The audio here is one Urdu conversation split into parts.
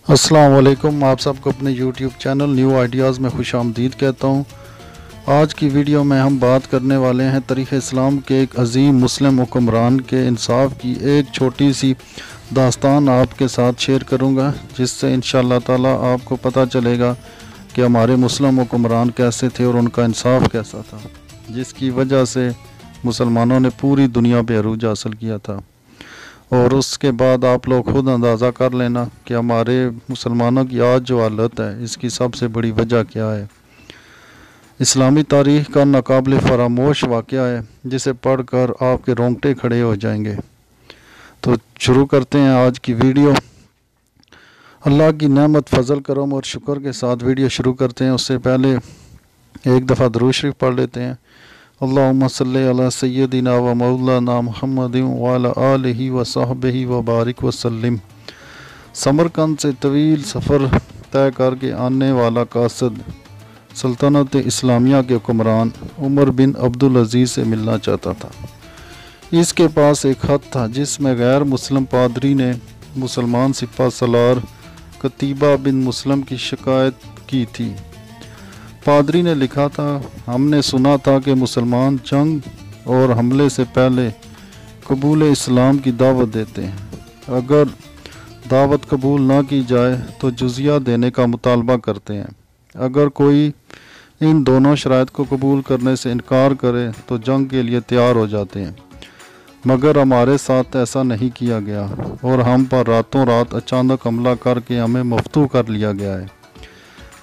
السلام علیکم، آپ سب کو اپنے یوٹیوب چینل نیو آئیڈیاز میں خوش آمدید کہتا ہوں۔ آج کی ویڈیو میں ہم بات کرنے والے ہیں تاریخ اسلام کے ایک عظیم مسلم حکمران کے انصاف کی ایک چھوٹی سی داستان آپ کے ساتھ شیئر کروں گا، جس سے انشاءاللہ تعالی آپ کو پتہ چلے گا کہ ہمارے مسلم حکمران کیسے تھے اور ان کا انصاف کیسا تھا، جس کی وجہ سے مسلمانوں نے پوری دنیا پہ عروج حاصل کیا تھا۔ اور اس کے بعد آپ لوگ خود اندازہ کر لینا کہ ہمارے مسلمانوں کی آج جو حالت ہے اس کی سب سے بڑی وجہ کیا ہے۔ اسلامی تاریخ کا ناقابل فراموش واقعہ ہے جسے پڑھ کر آپ کے رونگٹے کھڑے ہو جائیں گے۔ تو شروع کرتے ہیں آج کی ویڈیو۔ اللہ کی نعمت، فضل، کرم اور شکر کے ساتھ ویڈیو شروع کرتے ہیں۔ اس سے پہلے ایک دفعہ درود شریف پڑھ لیتے ہیں۔ اللہم صلی علی سیدنا و مولانا محمد وعلی آلہ و صحبہ و بارک وسلم۔ سمرقند سے طویل سفر طے کر کے آنے والا قاصد سلطنت اسلامیہ کے حکمران عمر بن عبدالعزیز سے ملنا چاہتا تھا۔ اس کے پاس ایک خط تھا جس میں غیر مسلم پادری نے مسلمان سپہ سالار قتیبہ بن مسلم کی شکایت کی تھی۔ پادری نے لکھا تھا، ہم نے سنا تھا کہ مسلمان جنگ اور حملے سے پہلے قبول اسلام کی دعوت دیتے ہیں۔ اگر دعوت قبول نہ کی جائے تو جزیہ دینے کا مطالبہ کرتے ہیں۔ اگر کوئی ان دونوں شرائط کو قبول کرنے سے انکار کرے تو جنگ کے لیے تیار ہو جاتے ہیں، مگر ہمارے ساتھ ایسا نہیں کیا گیا اور ہم پر راتوں رات اچانک حملہ کر کے ہمیں مفتو کر لیا گیا ہے۔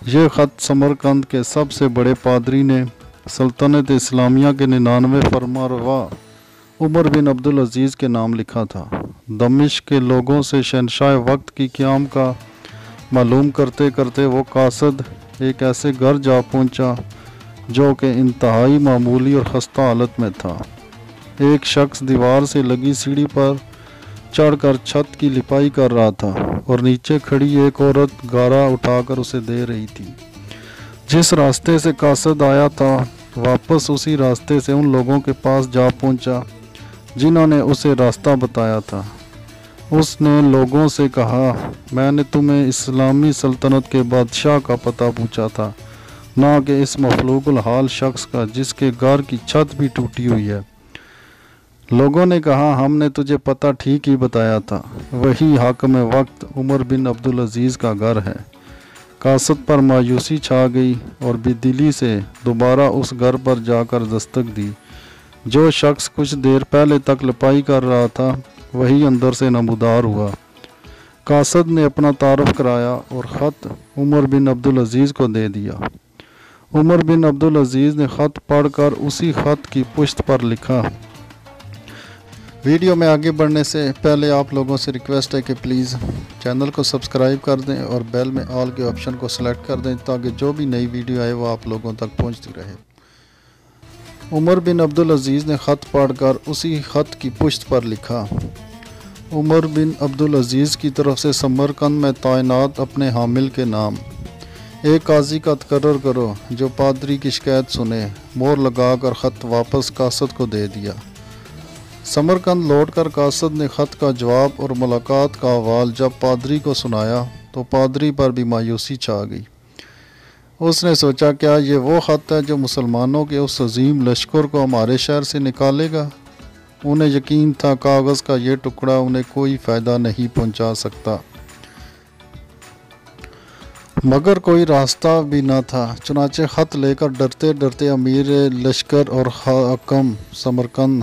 یہ خط سمرقند کے سب سے بڑے پادری نے سلطنت اسلامیہ کے 99 فرمانروا عمر بن عبدالعزیز کے نام لکھا تھا۔ دمشق کے لوگوں سے شہنشاہ وقت کی قیام کا معلوم کرتے کرتے وہ قاصد ایک ایسے گھر جا پہنچا جو کہ انتہائی معمولی اور خستہ حالت میں تھا۔ ایک شخص دیوار سے لگی سیڑھی پر چڑھ کر چھت کی لپائی کر رہا تھا اور نیچے کھڑی ایک عورت گارا اٹھا کر اسے دے رہی تھی۔ جس راستے سے قاصد آیا تھا واپس اسی راستے سے ان لوگوں کے پاس جا پہنچا جنہوں نے اسے راستہ بتایا تھا۔ اس نے لوگوں سے کہا، میں نے تمہیں اسلامی سلطنت کے بادشاہ کا پتہ پوچھا تھا، نہ کہ اس مفلوج الحال شخص کا جس کے گھر کی چھت بھی ٹوٹی ہوئی ہے۔ لوگوں نے کہا، ہم نے تجھے پتہ ٹھیک ہی بتایا تھا، وہی حاکم وقت عمر بن عبدالعزیز کا گھر ہے۔ قاصد پر مایوسی چھا گئی اور بے دلی سے دوبارہ اس گھر پر جا کر دستک دی۔ جو شخص کچھ دیر پہلے تک لپائی کر رہا تھا وہی اندر سے نمودار ہوا۔ قاصد نے اپنا تعارف کرایا اور خط عمر بن عبدالعزیز کو دے دیا۔ عمر بن عبدالعزیز نے خط پڑھ کر اسی خط کی پشت پر لکھا۔ ویڈیو میں آگے بڑھنے سے پہلے آپ لوگوں سے ریکویسٹ ہے کہ پلیز چینل کو سبسکرائب کر دیں اور بیل میں آل کے آپشن کو سلیکٹ کر دیں تاکہ جو بھی نئی ویڈیو آئے وہ آپ لوگوں تک پہنچتی رہے۔ عمر بن عبدالعزیز نے خط پڑھ کر اسی خط کی پشت پر لکھا، عمر بن عبدالعزیز کی طرف سے سمرقند میں تعینات اپنے حامل کے نام ایک قاضی کا تقرر کرو جو پادری کی شکایت سنے۔ مہر لگا کر خط واپس قاصد کو دے دیا۔ سمرقند لوٹ کر قاصد نے خط کا جواب اور ملاقات کا احوال جب پادری کو سنایا تو پادری پر بھی مایوسی چھا گئی۔ اس نے سوچا، کیا یہ وہ خط ہے جو مسلمانوں کے اس عظیم لشکر کو ہمارے شہر سے نکالے گا؟ انہیں یقین تھا کاغذ کا یہ ٹکڑا انہیں کوئی فائدہ نہیں پہنچا سکتا، مگر کوئی راستہ بھی نہ تھا۔ چنانچہ خط لے کر ڈرتے ڈرتے امیر لشکر اور حاکم سمرقند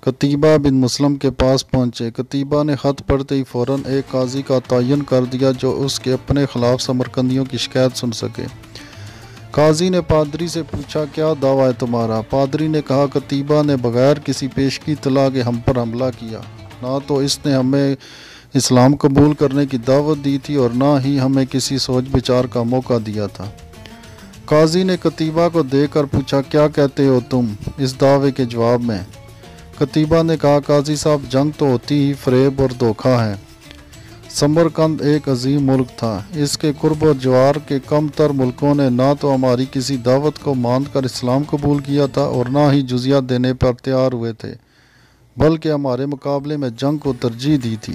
قتیبہ بن مسلم کے پاس پہنچے۔ قتیبہ نے خط پڑھتے ہی فوراً ایک قاضی کا تعین کر دیا جو اس کے اپنے خلاف سمرقندیوں کی شکایت سن سکے۔ قاضی نے پادری سے پوچھا، کیا دعویٰ ہے تمہارا؟ پادری نے کہا، قتیبہ نے بغیر کسی پیشگی اطلاع کے ہم پر حملہ کیا، نہ تو اس نے ہمیں اسلام قبول کرنے کی دعوت دی تھی اور نہ ہی ہمیں کسی سوچ بچار کا موقع دیا تھا۔ قاضی نے قتیبہ کو دیکھ کر پوچھا، کیا کہتے ہو تم اس دعوے کے جواب میں؟ قتیبہ نے کہا، قاضی صاحب، جنگ تو ہوتی ہی فریب اور دھوکہ ہے۔ سمرقند ایک عظیم ملک تھا، اس کے قرب و جوار کے کم تر ملکوں نے نہ تو ہماری کسی دعوت کو مان کر اسلام قبول کیا تھا اور نہ ہی جزیہ دینے پر تیار ہوئے تھے، بلکہ ہمارے مقابلے میں جنگ کو ترجیح دی تھی۔